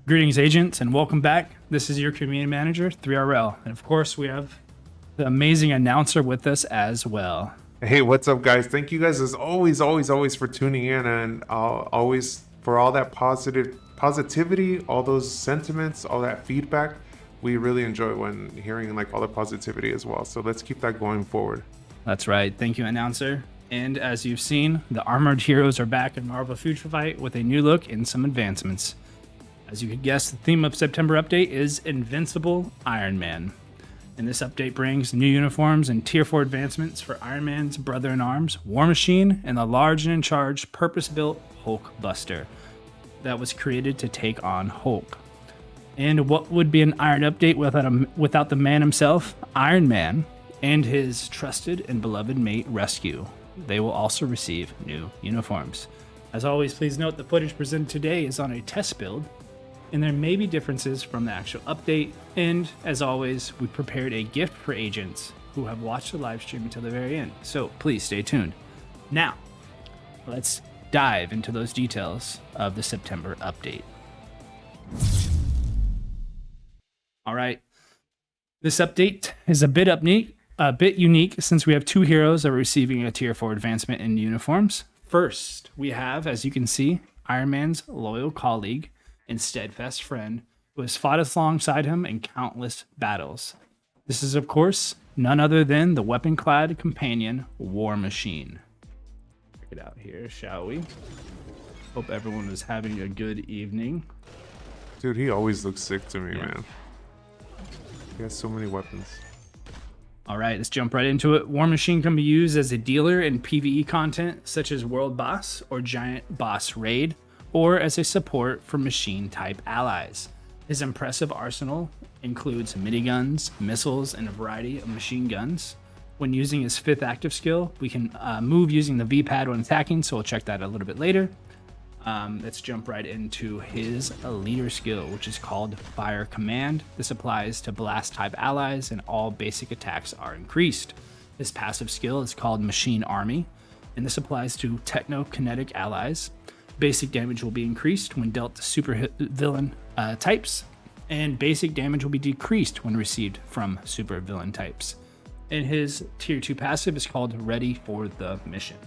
Greetings, agents, and welcome back. This is your community manager, 3RL. And of course, we have the amazing announcer with us as well. Hey, what's up, guys? Thank you guys as always for tuning in, and always for all that positivity, all those sentiments, all that feedback. We really enjoy when hearing like all the positivity as well. So let's keep that going forward. That's right. Thank you, announcer. And as you've seen, the armored heroes are back in Marvel Future Fight with a new look and some advancements. As you could guess, the theme of September update is Invincible Iron Man. And this update brings new uniforms and Tier 4 advancements for Iron Man's brother-in-arms, War Machine, and the large and in-charge purpose-built Hulkbuster that was created to take on Hulk. And what would be an Iron update without the man himself, Iron Man, and his trusted and beloved mate, Rescue? They will also receive new uniforms. As always, please note the footage presented today is on a test build, and there may be differences from the actual update. And as always, we prepared a gift for agents who have watched the live stream until the very end. So please stay tuned. Now, let's dive into those details of the September update. All right. This update is a bit unique since we have two heroes that are receiving a Tier 4 advancement in uniforms. First, we have, as you can see, Iron Man's loyal colleague and steadfast friend who has fought alongside him in countless battles. This is, of course, none other than the weapon-clad companion, War Machine. Check it out here, shall we? Hope everyone is having a good evening. Dude, he always looks sick to me, man. He has so many weapons. All right, let's jump right into it. War Machine can be used as a dealer in PvE content, such as World Boss or Giant Boss Raid, or as a support for machine-type allies. His impressive arsenal includes miniguns, missiles, and a variety of machine guns. When using his 5th active skill, we can move using the V-pad when attacking, so we'll check that a little bit later. Let's jump right into his leader skill, which is called Fire Command. This applies to blast-type allies, and all basic attacks are increased. His passive skill is called Machine Army, and this applies to techno-kinetic allies. Basic damage will be increased when dealt to super villain types, and basic damage will be decreased when received from super villain types. And his Tier 2 passive is called Ready for the Mission.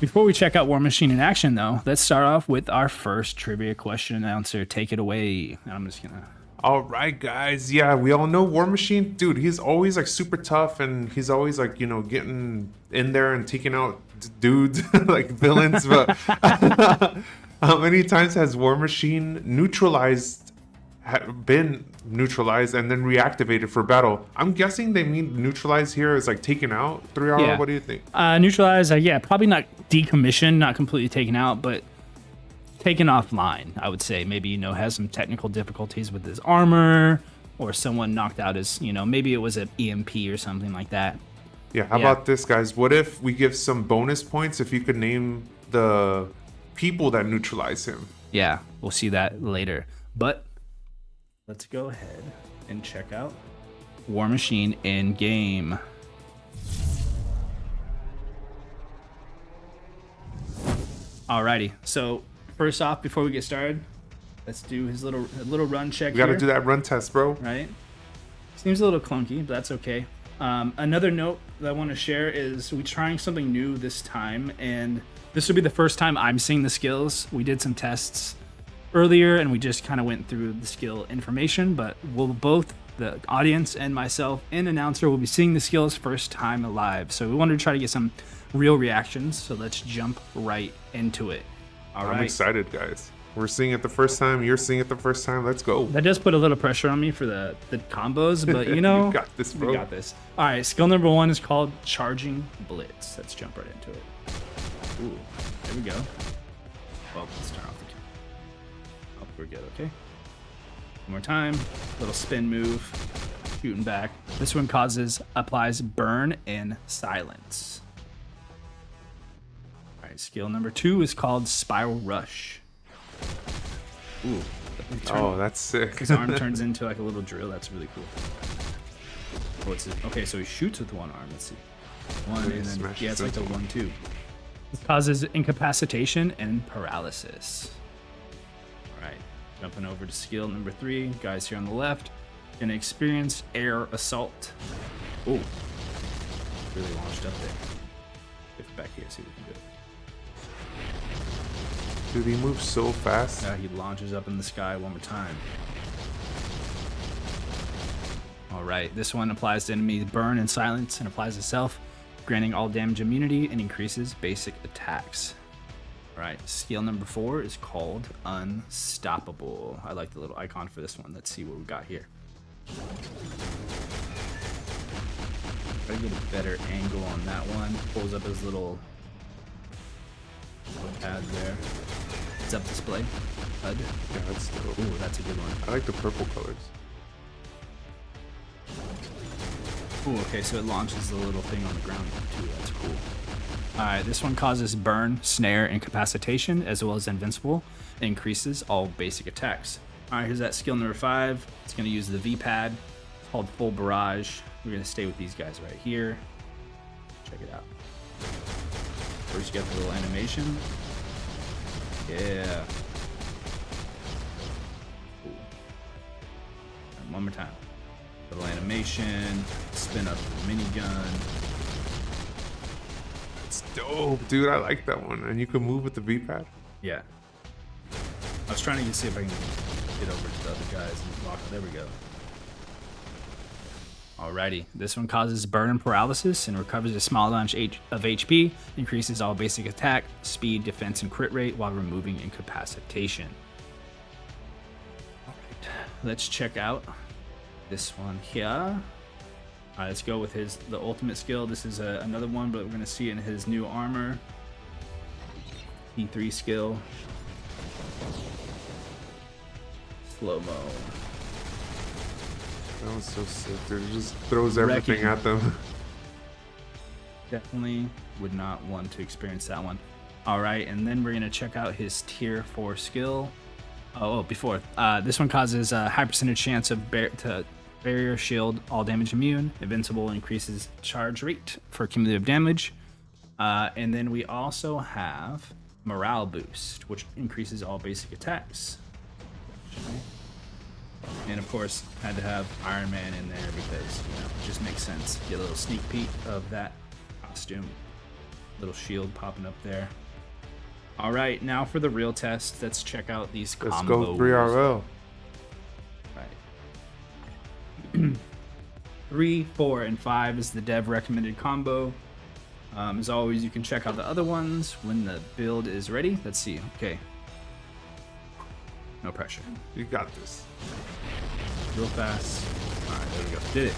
Before we check out War Machine in action, though, let's start off with our first trivia question. Announcer, take it away. I'm just gonna... All right, guys. Yeah, we all know War Machine. Dude, he's always like super tough, and he's always like, you know, getting in there and taking out dudes like villains. But how many times has War Machine been neutralized and then reactivated for battle? I'm guessing they mean neutralize here is like taken out. 3R, yeah. What do you think? Neutralize, yeah, probably not decommissioned, not completely taken out, but taken offline, I would say. Maybe, you know, has some technical difficulties with his armor, or someone knocked out his, you know, maybe it was an EMP or something like that. Yeah, how about this, guys? What if we give some bonus points if you could name the people that neutralize him? Yeah, we'll see that later. But let's go ahead and check out War Machine in game. Alrighty, so first off, before we get started, let's do his little run check. We gotta do that run test, bro. Right? Seems a little clunky, but that's okay. Another note that I want to share is we're trying something new this time, and this will be the first time I'm seeing the skills. We did some tests earlier, and we just kind of went through the skill information, but we'll both, the audience and myself and announcer, will be seeing the skills first time live. So we wanted to try to get some real reactions, so let's jump right into it. All right. I'm excited, guys. We're seeing it the first time. You're seeing it the first time. Let's go. That does put a little pressure on me for the combos, but you know, you got this, bro. We got this. All right, skill number 1 is called Charging Blitz. Let's jump right into it. Ooh, there we go. Well, let's turn off the camera. Oh, we're good, okay? One more time. Little spin move. Shooting back. This one applies burn and silence. All right, skill number 2 is called Spiral Rush. Ooh. Oh, that's sick. His arm turns into like a little drill. That's really cool. What's it? Okay, so he shoots with one arm. Let's see. One, and then, yeah, it's like the 1-2. This causes incapacitation and paralysis. All right. Jumping over to skill number 3. Guys here on the left. Gonna experience air assault. Oh, really launched up there. Get back here, see what we can do. Dude, he moves so fast. He launches up in the sky one more time. Alright, this one applies to enemies burn and silence and applies itself, granting all damage immunity and increases basic attacks. Alright, skill number 4 is called Unstoppable. I like the little icon for this one. Let's see what we got here. Try to get a better angle on that one. Pulls up his little pad there. It's up display. HUD. Yeah, that's dope. Ooh, that's a good one. I like the purple colors. Ooh, okay, so it launches the little thing on the ground too. That's cool. Alright, this one causes burn, snare, incapacitation, as well as invincible. It increases all basic attacks. Alright, here's that skill number 5. It's going to use the V-pad. It's called Full Barrage. We're going to stay with these guys right here. Check it out. First, you got the little animation. Yeah. Cool. And one more time. Little animation. Spin up the minigun. It's dope, dude. I like that one. And you can move with the V-pad. Yeah. I was trying to see if I can get over to the other guys and lock. There we go. Alrighty, this one causes burn and paralysis and recovers a small amount of HP, increases all basic attack, speed, defense, and crit rate while removing incapacitation. Alright, let's check out this one here. Alright, let's go with the ultimate skill. This is another one, but we're going to see it in his new armor. E3 skill. Slow-mo. That was so sick, dude. It just throws everything at them. Definitely would not want to experience that one. All right, and then we're going to check out his tier 4 skill. Before. This one causes a high percentage chance of barrier, shield, all damage immune. Invincible increases charge rate for cumulative damage. And then we also have morale boost, which increases all basic attacks. And of course, had to have Iron Man in there because, you know, it just makes sense. Get a little sneak peek of that costume. Little shield popping up there. All right, now for the real test. Let's check out these combos. Let's go 3RL. Right. 3, 4, and 5 is the dev recommended combo. As always, you can check out the other ones when the build is ready. Let's see. Okay. No pressure. You got this. Real fast. All right, there we go. Did it.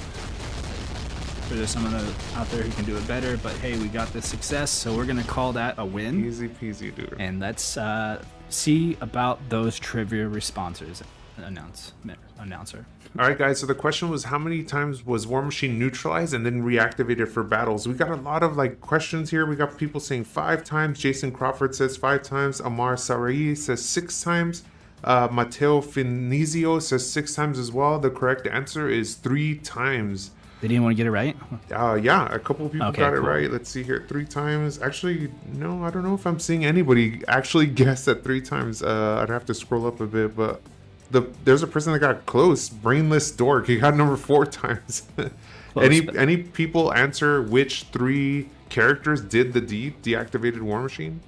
Sure, there's someone out there who can do it better, but hey, we got the success, so we're gonna call that a win. Easy peasy, dude. And let's see about those trivia responses. Announcer. All right, guys. So the question was, how many times was War Machine neutralized and then reactivated for battles? We got a lot of questions here. We got people saying 5 times. Jason Crawford says 5 times. Amar Sarai says 6 times. Matteo Finizio says 6 times as well. The correct answer is 3 times. Did anyone get it right? Yeah, a couple of people got it right. Let's see here. 3 times. Actually, no, I don't know if I'm seeing anybody actually guess at 3 times. I'd have to scroll up a bit, but there's a person that got close. Brainless Dork. He got number 4 times. Any people answer which 3 characters did the deed, deactivated War Machine?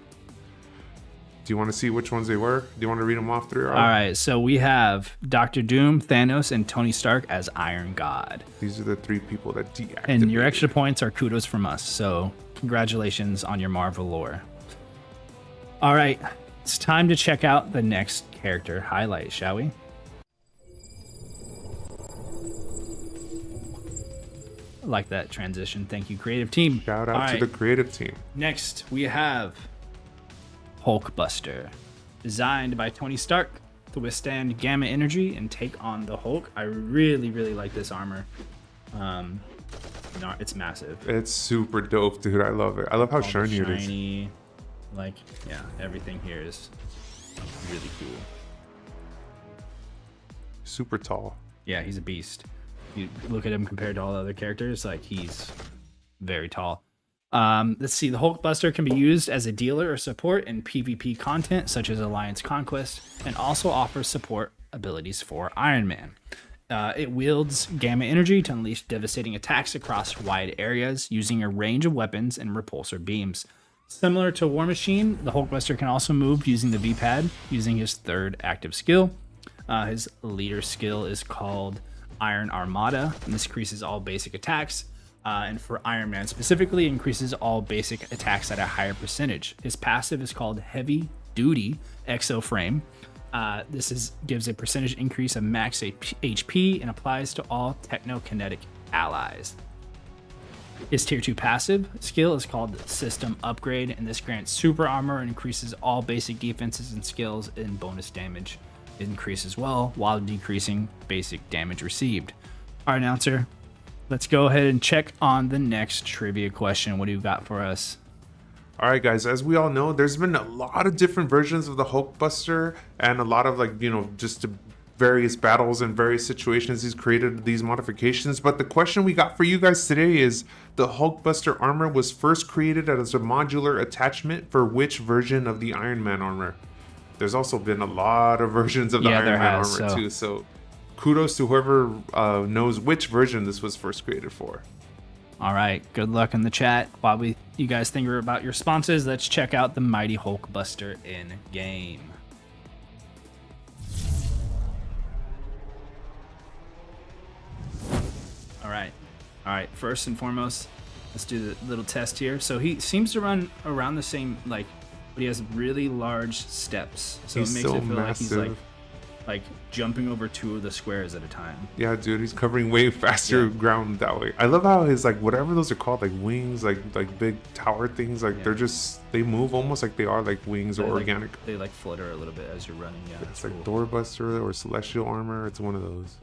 Do you want to see which ones they were? Do you want to read them off 3? All right, so we have Dr. Doom, Thanos, and Tony Stark as Iron God. These are the 3 people that deactivated. And your extra points are kudos from us, so congratulations on your Marvel lore. All right, it's time to check out the next character highlight, shall we? I like that transition. Thank you, creative team. Shout out to the creative team. Next, we have Hulkbuster, designed by Tony Stark to withstand gamma energy and take on the Hulk. I really, really like this armor. It's massive. It's super dope, dude. I love it. I love how shiny it is. Yeah, everything here is really cool. Super tall. Yeah, he's a beast. You look at him compared to all the other characters, he's very tall. Let's see. The Hulkbuster can be used as a dealer or support in PvP content such as Alliance Conquest, and also offers support abilities for Iron Man. It wields gamma energy to unleash devastating attacks across wide areas using a range of weapons and repulsor beams. Similar to War Machine, the Hulkbuster can also move using the V-pad, using his third active skill. His leader skill is called Iron Armada, and this increases all basic attacks. And for Iron Man specifically, increases all basic attacks at a higher percentage. His passive is called Heavy Duty Exo Frame. Gives a percentage increase of max HP and applies to all technokinetic allies. His tier 2 passive skill is called System Upgrade, and this grants super armor and increases all basic defenses and skills, and bonus damage increase as well, while decreasing basic damage received. All right, announcer, let's go ahead and check on the next trivia question. What do you got for us? All right, guys, as we all know, there's been a lot of different versions of the Hulkbuster, and a lot of, like, just various battles and various situations he's created these modifications. But the question we got for you guys today is, the Hulkbuster armor was first created as a modular attachment for which version of the Iron Man armor? There's also been a lot of versions of the Iron Man armor too, so kudos to whoever knows which version this was first created for. All right, good luck in the chat. While you guys think about your responses, let's check out the mighty Hulkbuster in game. All right. First and foremost, let's do the little test here. So he seems to run around the same, but he has really large steps. So it makes it feel like he's like jumping over 2 of the squares at a time. Yeah, dude, he's covering way faster ground that way. I love how his, whatever those are called, wings, like big tower things, they move almost like they are like wings or organic. They flutter a little bit as you're running. Yeah, it's like cool. Doorbuster or Celestial Armor. It's one of those.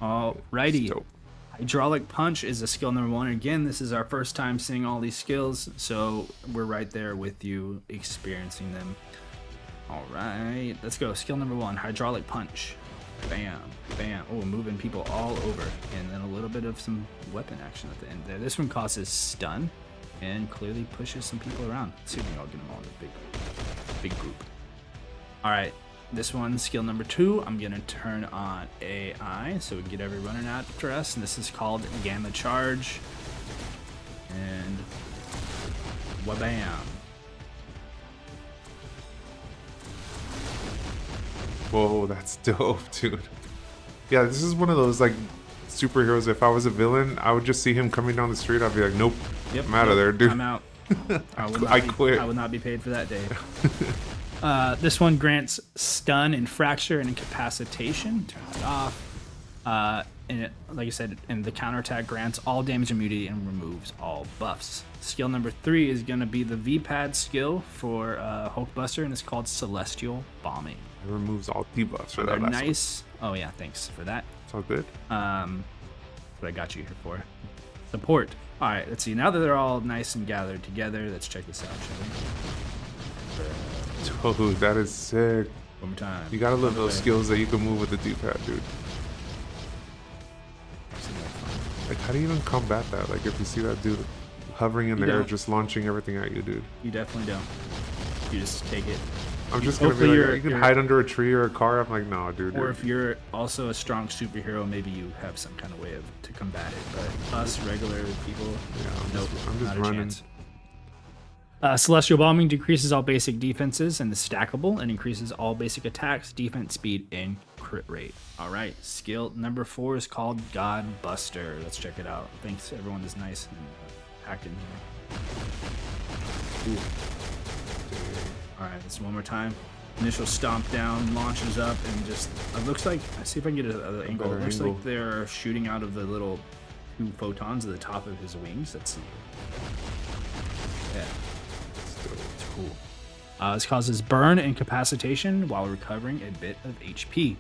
Alrighty. Hydraulic Punch is a skill number 1. Again, this is our first time seeing all these skills, so we're right there with you experiencing them. All right, let's go. Skill number 1, Hydraulic Punch. Bam, bam. Oh, moving people all over. And then a little bit of some weapon action at the end there. This one causes stun and clearly pushes some people around. Let's see if we can all get them all in a big group. All right, this one, skill number 2, I'm going to turn on AI so we can get everyone running after us. And this is called Gamma Charge. And wabam. Whoa, that's dope, dude. Yeah, this is one of those superheroes. If I was a villain, I would just see him coming down the street. I'd be like, nope, I'm out of there, dude. I'm out. I quit. I will not be paid for that day. This one grants stun and fracture and incapacitation. Turn it off. And like I said, and the counterattack grants all damage immunity and removes all buffs. Skill number 3 is going to be the V-pad skill for Hulkbuster, and it's called Celestial Bombing. It removes all debuffs for that last nice one. Oh yeah, thanks for that. It's all good. That's what I got you here for. Support. All right, let's see. Now that they're all nice and gathered together, let's check this out, shall we? Dude, that is sick. One more time. You gotta love those skills that you can move with the D-pad, dude. How do you even combat that? If you see that dude hovering in the air, just launching everything at you, dude. You definitely don't. You just take it. I'm just gonna be like, you can hide under a tree or a car. I'm like, no, dude. Or if you're also a strong superhero, maybe you have some kind of way to combat it. But us regular people, nope, I'm just running. Celestial Bombing decreases all basic defenses and is stackable, and increases all basic attacks, defense, speed, and crit rate. All right, skill number 4 is called Godbuster. Let's check it out. Thanks, everyone is nice and packed in here. Ooh. All right, this one more time. Initial stomp down, launches up, and just, it looks like, let's see if I can get an angle. It looks like they're shooting out of the little 2 photons at the top of his wings. Let's see. Yeah. It's cool. This causes burn and incapacitation while recovering a bit of HP.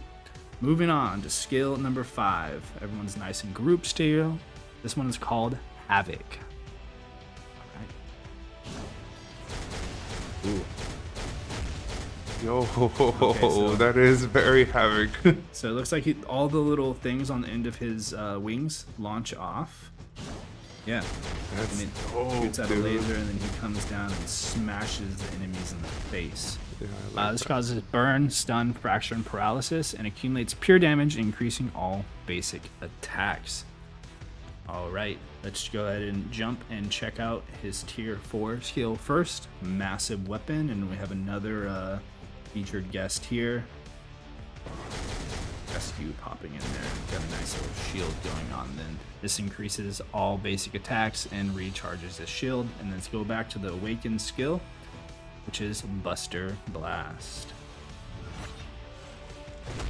Moving on to skill number 5. Everyone's nice in group still. This one is called Havoc. All right. Ooh. Yo, okay, so that is very Havoc. So it looks like all the little things on the end of his wings launch off. Yeah. That's And it dope, shoots out a dude. laser, and then he comes down and smashes the enemies in the face. Yeah, I like This that. causes burn, stun, fracture, and paralysis, and accumulates pure damage, increasing all basic attacks. Alright, let's go ahead and jump and check out his tier 4 skill first. Massive weapon, and we have another featured guest here. Rescue popping in there. Got a nice little shield going on. Then this increases all basic attacks and recharges his shield. And let's go back to the awakened skill, which is Buster Blast.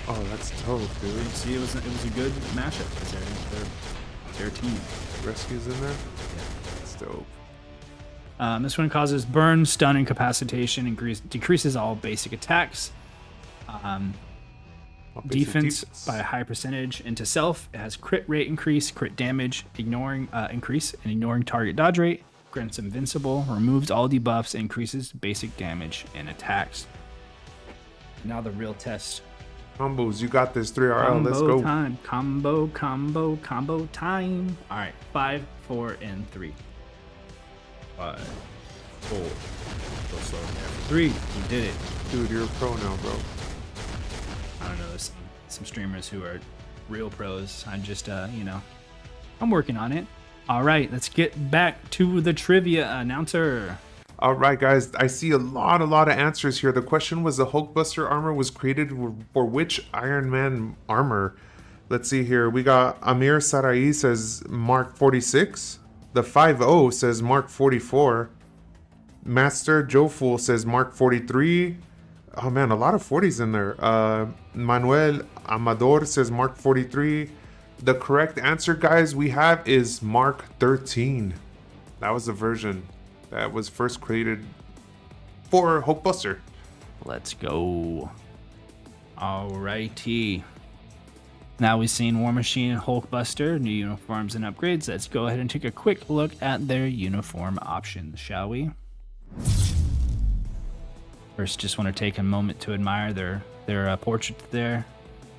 Oh, that's dope, dude. You see, it was a good mashup because they're team. Rescues in there? That's dope. This one causes burn, stun, incapacitation, decreases all basic attacks. All basic Defense by a high percentage into self. It has crit rate increase, crit damage increase, and ignoring target dodge rate. Grants invincible, removes all debuffs, increases basic damage and attacks. Now the real test. Combos, you got this. 3RL, let's go. Time. Combo time. All right, 5, 4, and 3. 5, 4. Go slow in there. 3. You did it. Dude, you're a pro now, bro. I don't know. There's some streamers who are real pros. I'm just, I'm working on it. All right, let's get back to the trivia announcer. All right, guys, I see a lot of answers here. The question was the Hulkbuster armor was created for which Iron Man armor? Let's see here. We got Amir Sarai says Mark 46. The 5-0 says Mark 44. Master Joe Fool says Mark 43. Oh man, a lot of 40s in there. Manuel Amador says Mark 43. The correct answer, guys, we have is Mark 13. That was the version that was first created for Hulkbuster. Let's go. Alrighty. Now we've seen War Machine and Hulkbuster, new uniforms and upgrades. Let's go ahead and take a quick look at their uniform options, shall we? First, just want to take a moment to admire their portrait there.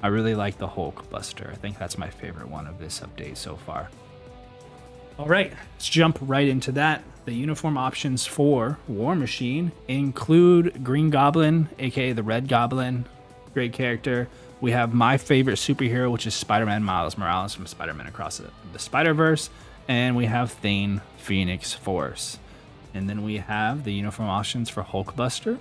I really like the Hulkbuster. I think that's my favorite one of this update so far. All right, let's jump right into that. The uniform options for War Machine include Green Goblin, aka the Red Goblin. Great character. We have my favorite superhero, which is Spider-Man Miles Morales from Spider-Man Across the Spider-Verse. And we have Thane Phoenix Force. And then we have the uniform options for Hulkbuster.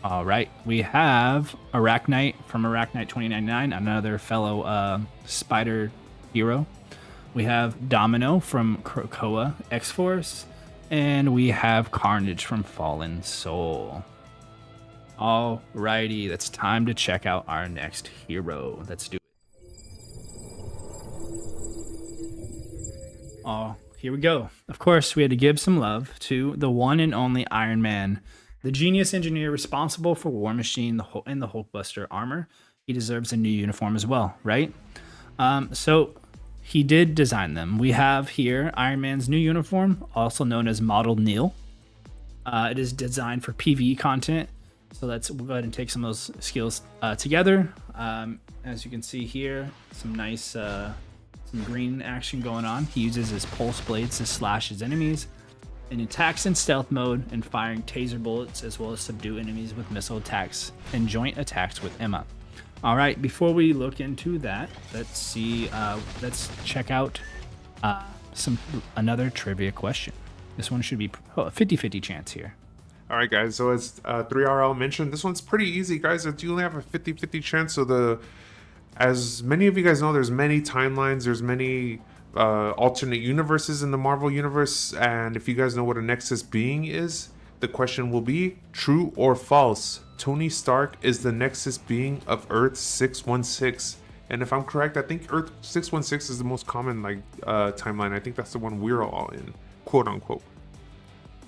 All right, we have Arachnite from Arachnite 2099, another fellow spider hero. We have Domino from Krakoa X-Force, and we have Carnage from Fallen Soul. Alrighty, it's time to check out our next hero. Let's do it. Oh, here we go. Of course, we had to give some love to the one and only Iron Man, the genius engineer responsible for War Machine and the Hulkbuster armor. He deserves a new uniform as well, right? So he did design them. We have here Iron Man's new uniform, also known as Model Neil. It is designed for PvE content. So we'll go ahead and take some of those skills together. As you can see here, some nice some green action going on. He uses his pulse blades to slash his enemies, and attacks in stealth mode, and firing taser bullets, as well as subdue enemies with missile attacks and joint attacks with Emma. All right, before we look into that, let's check out another trivia question. This one should be a 50-50 chance here. All right, guys, so as 3RL mentioned, this one's pretty easy, guys. You only have a 50-50 chance. So as many of you guys know, there's many timelines, there's many alternate universes in the Marvel universe, and if you guys know what a Nexus being is, the question will be true or false. Tony Stark is the Nexus being of Earth 616, and if I'm correct, I think Earth 616 is the most common timeline. I think that's the one we're all in, quote unquote.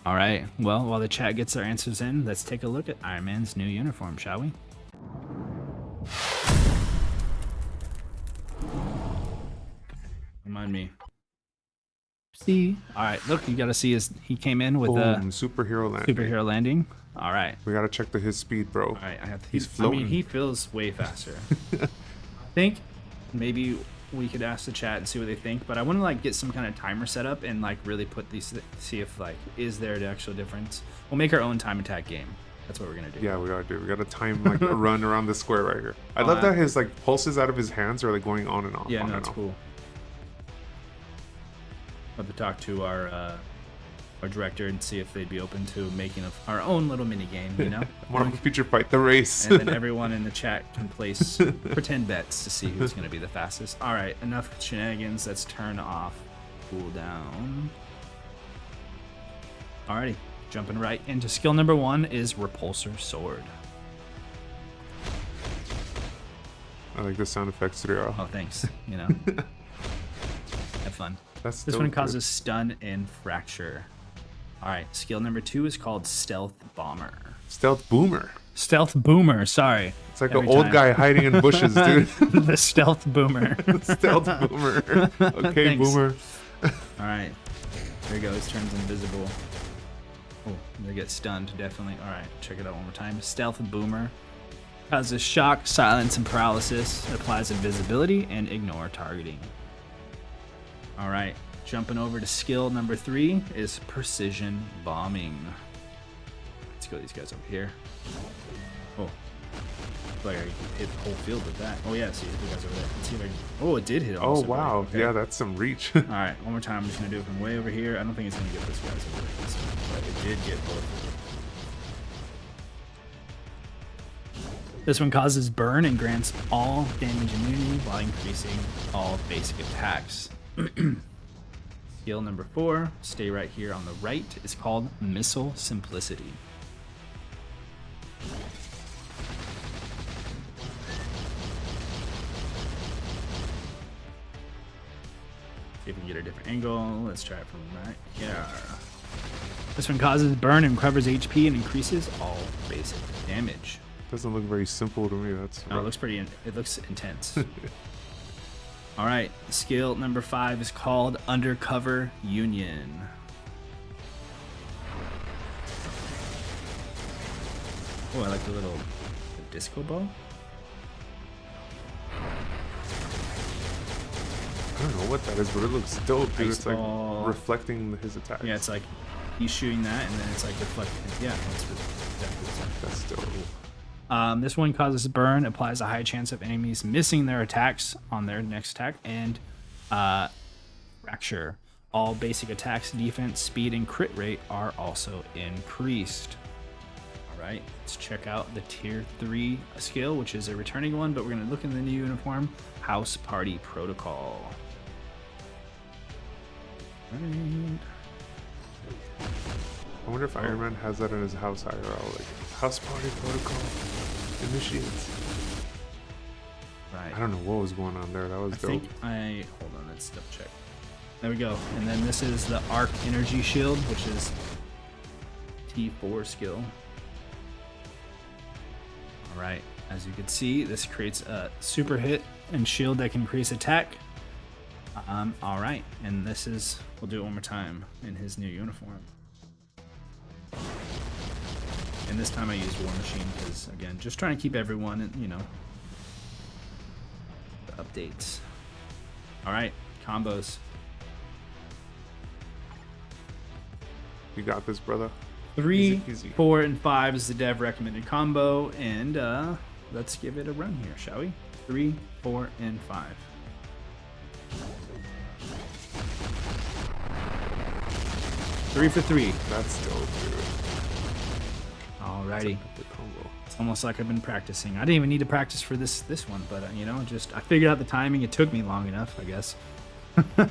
All right, well, while the chat gets their answers in, let's take a look at Iron Man's new uniform, shall we? Remind me. See? All right, look, you got to see he came in with a superhero landing. Superhero landing. All right. We got to check his speed, bro. All right, He's floating. I mean, he feels way faster. I think maybe we could ask the chat and see what they think. But I want to like get some kind of timer set up and like really put these, see if like is there an actual difference. We'll make our own time attack game. That's what we're gonna do. Yeah, we gotta do. We gotta time like a run around the square right here. I love that his like pulses out of his hands are like going on and off. Yeah, no, that's cool. I'll have to talk to our director and see if they'd be open to making our own little mini game. You know, Modern Future Fight the race. And then everyone in the chat can place pretend bets to see who's gonna be the fastest. All right, enough shenanigans. Let's turn off cooldown. Alrighty. Jumping right into skill number 1 is Repulsor Sword. I like the sound effects throughout. Oh, thanks. You know, have fun. This one causes stun and fracture. All right, skill number 2 is called Stealth Bomber. Stealth Boomer. Stealth Boomer. Sorry. It's like an old guy hiding in bushes, dude. The Stealth Boomer. Stealth Boomer. Okay, Thanks. Boomer. All right, there he goes. Turns invisible. Oh, they get stunned, definitely. All right, check it out one more time. Stealth Boomer causes shock, silence, and paralysis. Applies invisibility and ignore targeting. All right, jumping over to skill number 3 is Precision Bombing. Let's go these guys over here. Oh, like I can hit the whole field with that. Oh yeah, see the guys over there. Let's see if I can... Oh, it did hit. Oh wow, okay. Yeah, that's some reach. All right, one more time. I'm just gonna do it from way over here. I don't think it's gonna get this guys over there this time, but it did get both of them. This one causes burn and grants all damage immunity while increasing all basic attacks. Skill number 4, stay right here on the right, is called Missile Simplicity. See if we can get a different angle. Let's try it from right here. This one causes burn and recovers HP and increases all basic damage. Doesn't look very simple to me. That's it looks pretty. It looks intense. All right, skill number 5 is called Undercover Union. Oh, I like the little disco ball. I don't know what that is, but it looks dope, dude. It's like ball. reflecting his attack. Yeah, it's like he's shooting that, and then it's like reflecting. Yeah, that's dope. This one causes burn, applies a high chance of enemies missing their attacks on their next attack, and fracture. All basic attacks, defense, speed, and crit rate are also increased. All right, let's check out the tier 3 skill, which is a returning one, but we're gonna look in the new uniform, House Party Protocol. Right. I wonder if Iron Man has that in his house IRL, like House Party Protocol initiates. Right. I don't know what was going on there. That was dope. Hold on, let's double check. There we go. And then this is the Arc Energy Shield, which is T4 skill. All right. As you can see, this creates a super hit and shield that can increase attack. All right. And this is, we'll do it one more time in his new uniform. And this time I used War Machine because, again, just trying to keep everyone, you know, the updates. All right, combos. You got this, brother. 3, easy. 4, and 5 is the dev recommended combo, and let's give it a run here, shall we? 3, 4, and 5. Three for 3. That's dope, dude. Alrighty. It's almost like I've been practicing. I didn't even need to practice for this one, but you know, just I figured out the timing. It took me long enough, I guess. All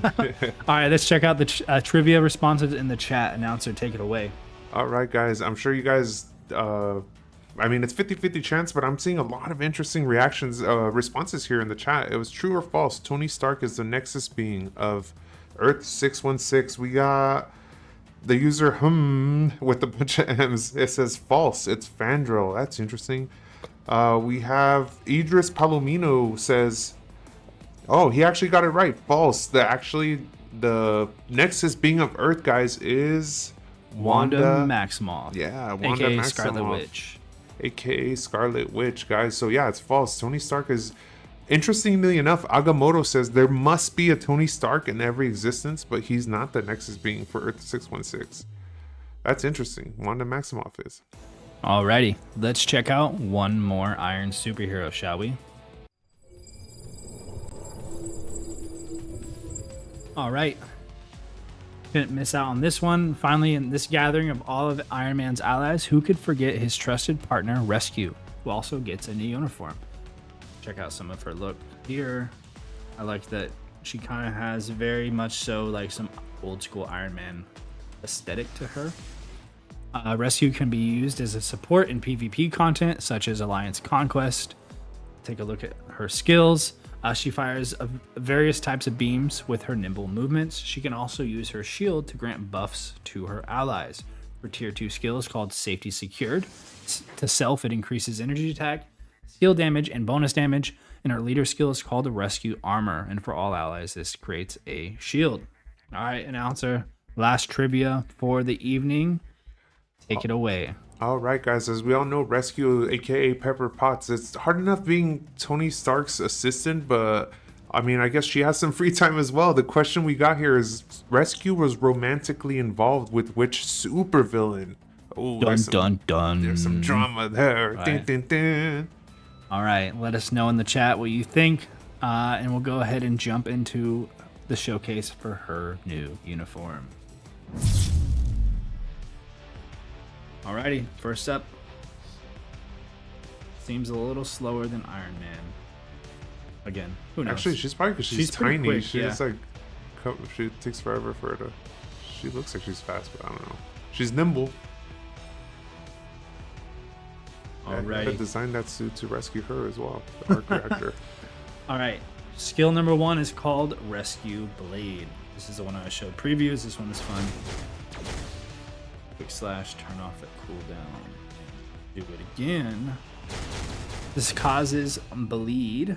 right, let's check out the trivia responses in the chat. Announcer, take it away. All right, guys. I'm sure you guys. I mean, it's 50-50 chance, but I'm seeing a lot of interesting reactions, responses here in the chat. It was true or false. Tony Stark is the Nexus being of Earth 616. We got the user with a bunch of M's. It says false. It's Fandrel. That's interesting. We have Idris Palomino says, oh, he actually got it right. False. The Nexus being of Earth, guys, is Wanda Maximoff. Yeah, Wanda AKA Maximoff. Scarlet Witch. AKA Scarlet Witch, guys. So yeah, it's false. Tony Stark is Interestingly enough, Agamotto says there must be a Tony Stark in every existence, but he's not the Nexus being for Earth 616. That's interesting. Wanda Maximoff is. Alrighty, let's check out one more Iron superhero, shall we? Alright. Couldn't miss out on this one. Finally, in this gathering of all of Iron Man's allies, who could forget his trusted partner, Rescue, who also gets a new uniform. Check out some of her look here. I like that she kind of has very much so like some old school Iron Man aesthetic to her. Rescue can be used as a support in PvP content such as Alliance Conquest. Take a look at her skills. She fires various types of beams with her nimble movements. She can also use her shield to grant buffs to her allies. Her tier 2 skill is called Safety Secured. To self, it increases energy attack, skill damage, and bonus damage. And her leader skill is called the Rescue Armor. And for all allies, this creates a shield. All right, announcer, last trivia for the evening. Take it away. All right, guys. As we all know, Rescue, aka Pepper Potts, it's hard enough being Tony Stark's assistant, but I mean, I guess she has some free time as well. The question we got here is: Rescue was romantically involved with which supervillain? Oh, Dun. There's some drama there. Right. Dun, dun, dun. All right, let us know in the chat what you think, and we'll go ahead and jump into the showcase for her new uniform. Alrighty, first up. Seems a little slower than Iron Man. Again, who knows? Actually, she's probably because she's pretty tiny. quick, She's like, she takes forever for her to. She looks like she's fast, but I don't know. She's nimble. I Alrighty. designed that suit to rescue her as well. The art director. Alright, skill number 1 is called Rescue Blade. This is the one I showed previews. This one is fun. Quick slash, turn off at cooldown. Do it again. This causes bleed.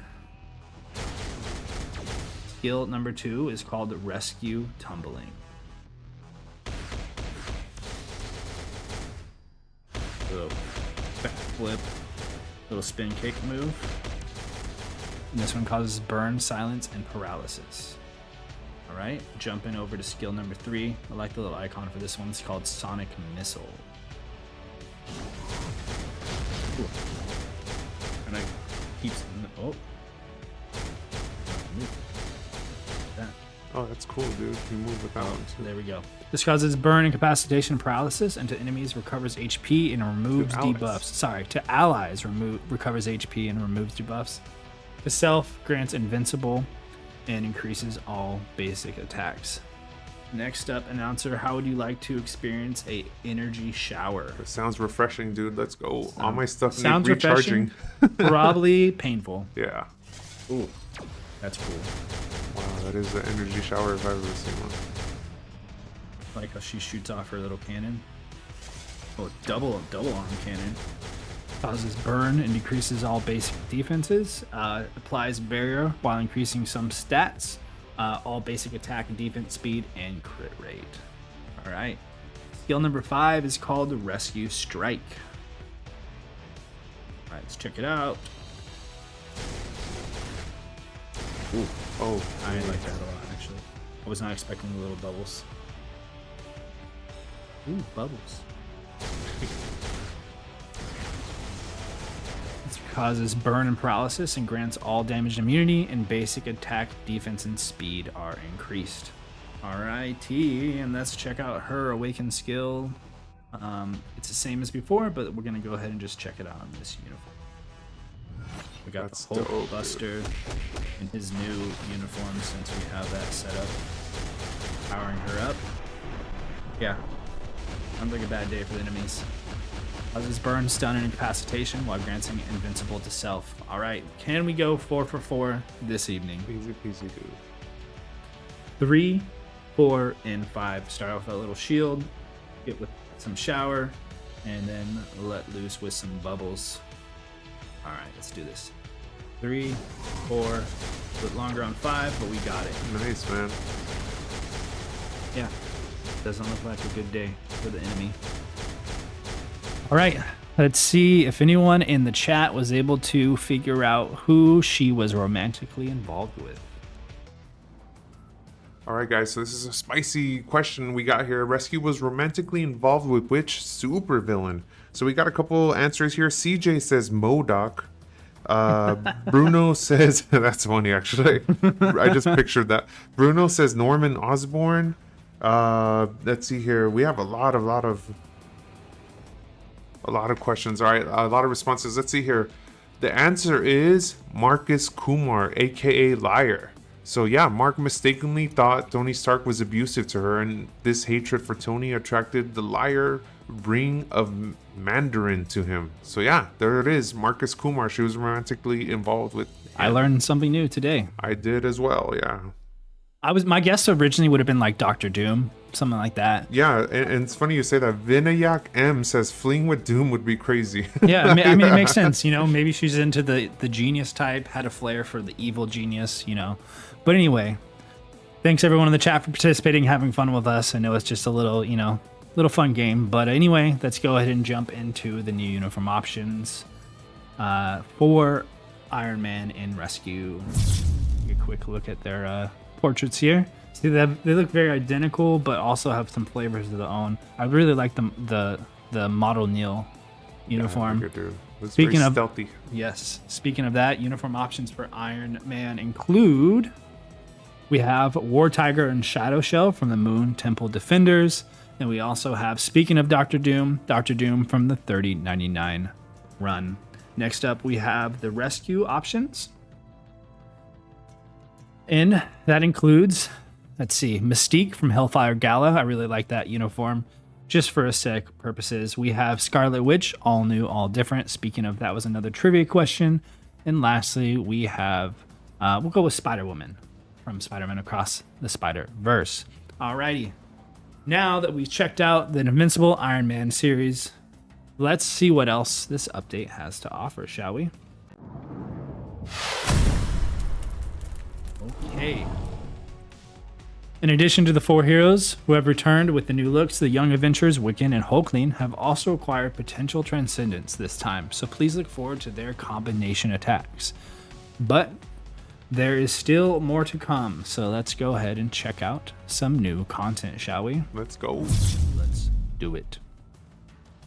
Skill number 2 is called Rescue Tumbling. So, backflip, little spin kick move. And this one causes burn, silence, and paralysis. Alright, jumping over to skill number 3. I like the little icon for this one. It's called Sonic Missile. Cool. And I keeps. Oh. That. Oh, that's cool, dude. You move with that one too. There we go. This causes burn, incapacitation, and paralysis, and to enemies recovers HP and removes debuffs. Sorry, to allies recovers HP and removes debuffs. To self grants invincible and increases all basic attacks. Next up, announcer, how would you like to experience a energy shower? It sounds refreshing, dude. Let's go. All my stuff Sounds needs recharging. Probably painful. Yeah. Ooh, that's cool. Wow, that is the energy shower if I've ever seen one. Like how she shoots off her little cannon. Oh, double arm cannon. Causes burn and decreases all basic defenses. Applies barrier while increasing some stats. All basic attack and defense speed and crit rate. Alright. Skill number 5 is called Rescue Strike. Alright, let's check it out. Ooh. Oh, I like that a lot, actually. I was not expecting the little bubbles. Ooh, bubbles. This causes burn and paralysis and grants all damage immunity, and basic attack, defense, and speed are increased. Alrighty, and let's check out her awakened skill. It's the same as before, but we're gonna go ahead and just check it out on this uniform. We got That's the Hulkbuster in his new uniform since we have that set up. Powering her up. Yeah. Sounds like a bad day for the enemies. Causes burn, stun, and incapacitation while granting invincible to self. Alright, can we go 4 for 4 this evening? easy peasy, dude. 3, 4, and 5. Start off with a little shield, get with some shower, and then let loose with some bubbles. Alright, let's do this. 3, 4, a bit longer on 5, but we got it. Nice, man. Yeah, doesn't look like a good day for the enemy. Alright, Let's see if anyone in the chat was able to figure out who she was romantically involved with. All right, guys, so this is a spicy question we got here. Rescue was romantically involved with which supervillain? So we got a couple answers here. CJ says MODOK. Bruno says, that's funny actually. I just pictured that. Bruno says Norman Osborn. Let's see here. We have a lot of questions. All right, a lot of responses. Let's see here. The answer is Marcus Kumar, aka Liar. So yeah, Mark mistakenly thought Tony Stark was abusive to her, and this hatred for Tony attracted the Liar Ring of Mandarin to him. So yeah, there it is. Marcus Kumar. She was romantically involved with him. I learned something new today. I did as well, yeah. My guess originally would have been like Doctor Doom, something like that. Yeah, and it's funny you say that. Vinayak M says fleeing with Doom would be crazy. Yeah, I mean it makes sense, you know. Maybe she's into the genius type, had a flair for the evil genius, you know. But anyway, thanks everyone in the chat for participating, having fun with us. I know it's just a little, you know, little fun game. But anyway, let's go ahead and jump into the new uniform options for Iron Man in Rescue. Take a quick look at their portraits here. See, they look very identical, but also have some flavors of their own. I really like the Model Neil uniform. Yeah, dude. It's Speaking very of stealthy. Yes, speaking of that, uniform options for Iron Man include, we have War Tiger and Shadow Shell from the Moon Temple Defenders. And we also have, speaking of Doctor Doom from the 3099 run. Next up, we have the Rescue options. And that includes, let's see, Mystique from Hellfire Gala. I really like that uniform. Just for aesthetic purposes, we have Scarlet Witch, all new, all different. Speaking of, that was another trivia question. And lastly, we have, we'll go with Spider-Woman from Spider-Man Across the Spider-Verse. Alrighty. Now that we've checked out the Invincible Iron Man series, let's see what else this update has to offer, shall we? Okay. In addition to the four heroes who have returned with the new looks, the Young Adventurers Wiccan and Hulkling have also acquired potential transcendence this time, so please look forward to their combination attacks. But there is still more to come, so let's go ahead and check out some new content, shall we? Let's go. Let's do it.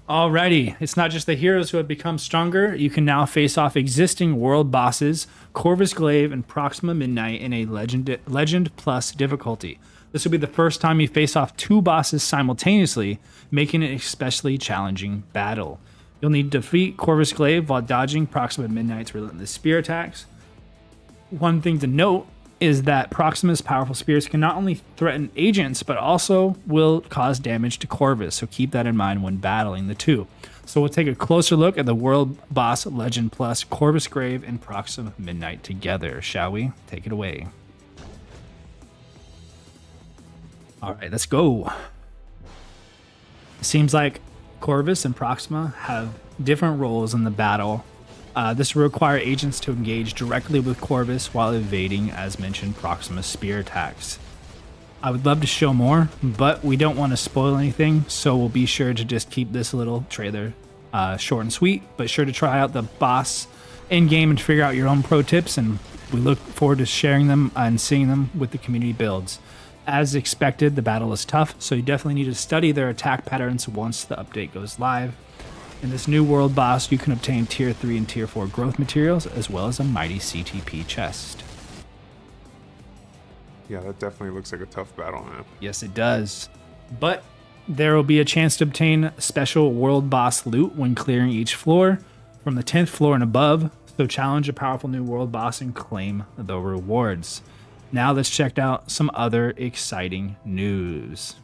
Alrighty, it's not just the heroes who have become stronger. You can now face off existing world bosses, Corvus Glaive and Proxima Midnight in a Legend Plus difficulty. This will be the first time you face off two bosses simultaneously, making it an especially challenging battle. You'll need to defeat Corvus Glaive while dodging Proxima Midnight's relentless spear attacks. One thing to note is that Proxima's powerful spears can not only threaten agents, but also will cause damage to Corvus, so keep that in mind when battling the two. So we'll take a closer look at the World Boss Legend Plus, Corvus Glaive and Proxima Midnight together, shall we? Take it away. Alright, let's go. It seems like Corvus and Proxima have different roles in the battle. This will require agents to engage directly with Corvus while evading, as mentioned, Proxima's spear attacks. I would love to show more, but we don't want to spoil anything, so we'll be sure to just keep this little trailer short and sweet, but sure to try out the boss in-game and figure out your own pro tips, and we look forward to sharing them and seeing them with the community builds. As expected, the battle is tough, so you definitely need to study their attack patterns once the update goes live. In this new world boss, you can obtain Tier 3 and Tier 4 growth materials, as well as a mighty CTP chest. Yeah, that definitely looks like a tough battle, man. Yes, it does. But there will be a chance to obtain special world boss loot when clearing each floor from the 10th floor and above, so challenge a powerful new world boss and claim the rewards. Now let's check out some other exciting news.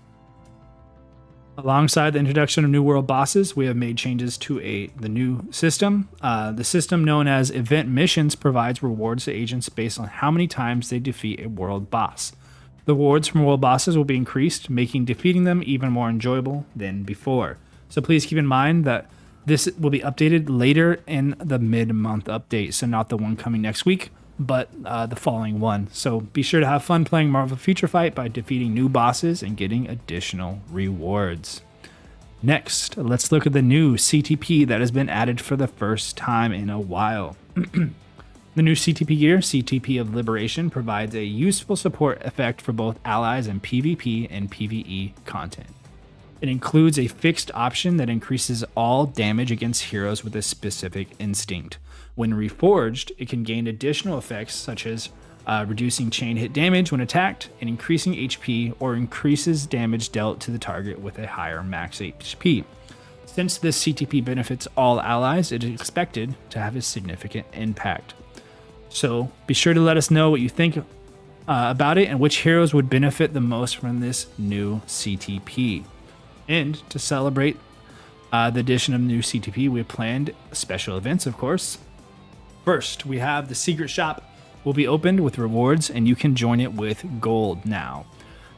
Alongside the introduction of new world bosses, we have made changes to the new system. The system known as Event Missions provides rewards to agents based on how many times they defeat a world boss. The rewards from world bosses will be increased, making defeating them even more enjoyable than before. So please keep in mind that this will be updated later in the mid-month update, so not the one coming next week, but the following one. So be sure to have fun playing Marvel Future Fight by defeating new bosses and getting additional rewards. Next, let's look at the new CTP that has been added for the first time in a while. The new CTP gear, CTP of Liberation, provides a useful support effect for both allies and PvP and PvE content. It includes a fixed option that increases all damage against heroes with a specific instinct. When reforged, it can gain additional effects such as reducing chain hit damage when attacked and increasing HP, or increases damage dealt to the target with a higher max HP. Since this CTP benefits all allies, it is expected to have a significant impact. So be sure to let us know what you think about it and which heroes would benefit the most from this new CTP. And to celebrate the addition of new CTP, we have planned special events, of course. First, we have the secret shop will be opened with rewards, and you can join it with gold now.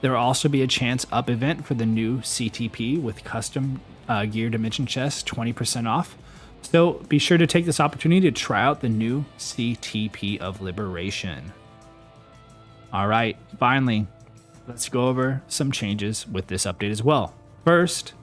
There will also be a chance up event for the new CTP with custom gear dimension chests, 20% off. So be sure to take this opportunity to try out the new CTP of Liberation. All right, finally, let's go over some changes with this update as well. First,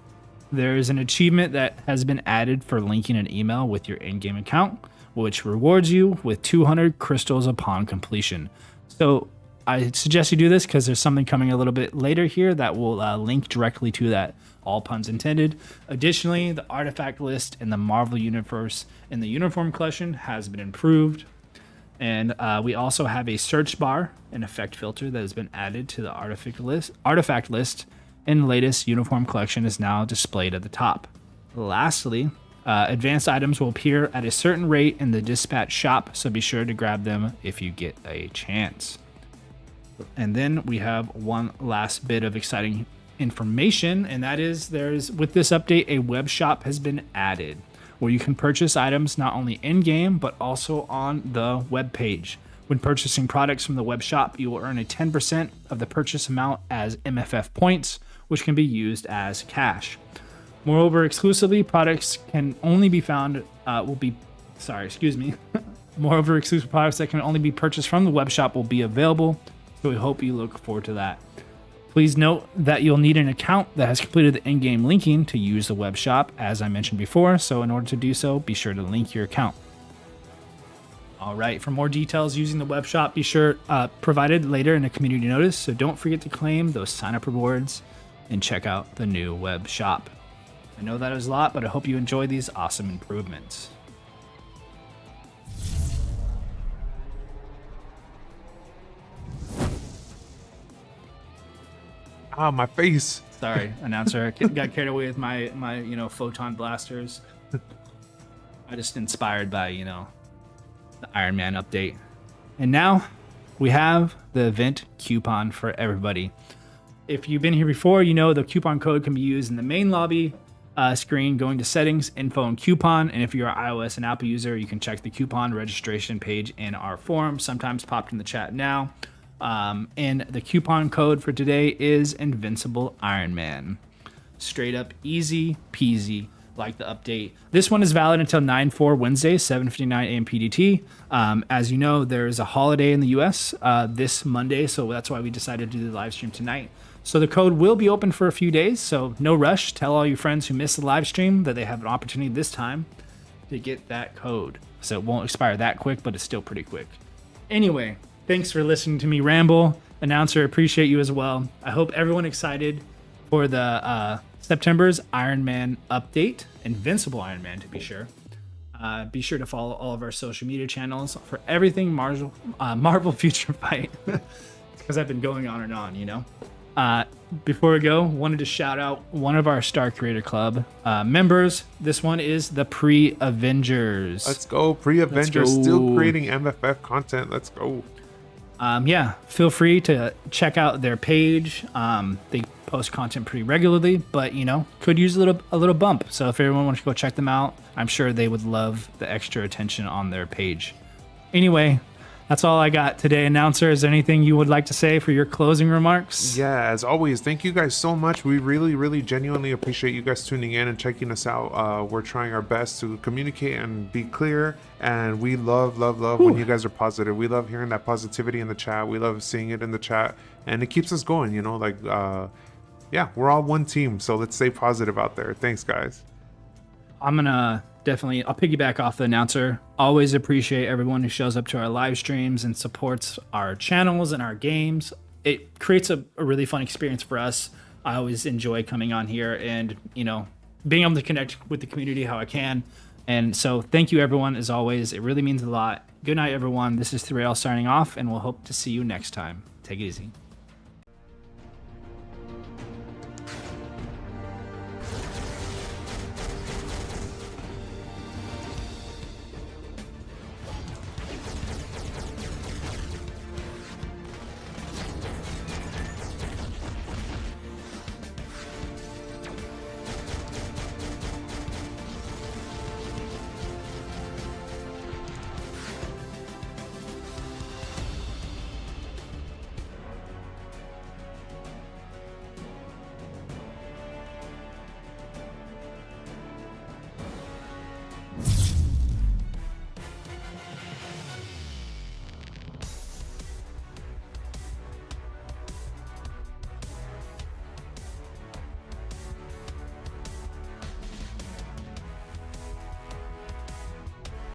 there is an achievement that has been added for linking an email with your in-game account, which rewards you with 200 crystals upon completion. So I suggest you do this because there's something coming a little bit later here that will link directly to that, all puns intended. Additionally, the artifact list in the Marvel Universe in the Uniform Collection has been improved. And we also have a search bar and effect filter that has been added to the artifact list in the latest Uniform Collection is now displayed at the top. Lastly, advanced items will appear at a certain rate in the dispatch shop, so be sure to grab them if you get a chance. And then we have one last bit of exciting information, and that is with this update, a web shop has been added where you can purchase items not only in-game but also on the web page. When purchasing products from the web shop, you will earn a 10% of the purchase amount as MFF points, which can be used as cash. Moreover, exclusively products can only be found Moreover, exclusive products that can only be purchased from the web shop will be available, so we hope you look forward to that. Please note that you'll need an account that has completed the in-game linking to use the web shop, as I mentioned before, so in order to do so, be sure to link your account. All right, for more details using the web shop, be sure provided later in a community notice, so don't forget to claim those sign-up rewards and check out the new web shop. I know that was a lot, but I hope you enjoy these awesome improvements. Ah, my face. Sorry, announcer. Got carried away with my photon blasters. I just inspired by, the Iron Man update. And now we have the event coupon for everybody. If you've been here before, you know the coupon code can be used in the main lobby screen, going to settings, info, and coupon. And if you're an iOS and Apple user, you can check the coupon registration page in our forum, sometimes popped in the chat now. And the coupon code for today is Invincible Iron Man. Straight up easy peasy, like the update. This one is valid until 9/4 Wednesday, 7:59 a.m. PDT. As you know, there is a holiday in the US this Monday, so that's why we decided to do the live stream tonight. So the code will be open for a few days, so no rush. Tell all your friends who missed the live stream that they have an opportunity this time to get that code. So it won't expire that quick, but it's still pretty quick. Anyway, thanks for listening to me ramble. Announcer, appreciate you as well. I hope everyone excited for the September's Iron Man update, Invincible Iron Man to be sure. Be sure to follow all of our social media channels for everything Marvel Future Fight, because I've been going on and on, Before we go, wanted to shout out one of our Star Creator Club members. This one is the Pre-Avengers. Let's go, Pre-Avengers, still creating MFF content. Let's go. Feel free to check out their page. They post content pretty regularly, but could use a little bump. So if everyone wants to go check them out, I'm sure they would love the extra attention on their page. Anyway, that's all I got today. Announcer, is there anything you would like to say for your closing remarks? Yeah, as always, thank you guys so much. We really, really genuinely appreciate you guys tuning in and checking us out. We're trying our best to communicate and be clear, and we love when you guys are positive. We love hearing that positivity in the chat. We love seeing it in the chat, and it keeps us going, yeah, we're all one team. So let's stay positive out there. Thanks, guys. I'm gonna I'll piggyback off the announcer. Always appreciate everyone who shows up to our live streams and supports our channels and our games. It creates a really fun experience for us. I always enjoy coming on here and, being able to connect with the community how I can. And so thank you, everyone, as always. It really means a lot. Good night, everyone. This is 3L signing off, and we'll hope to see you next time. Take it easy.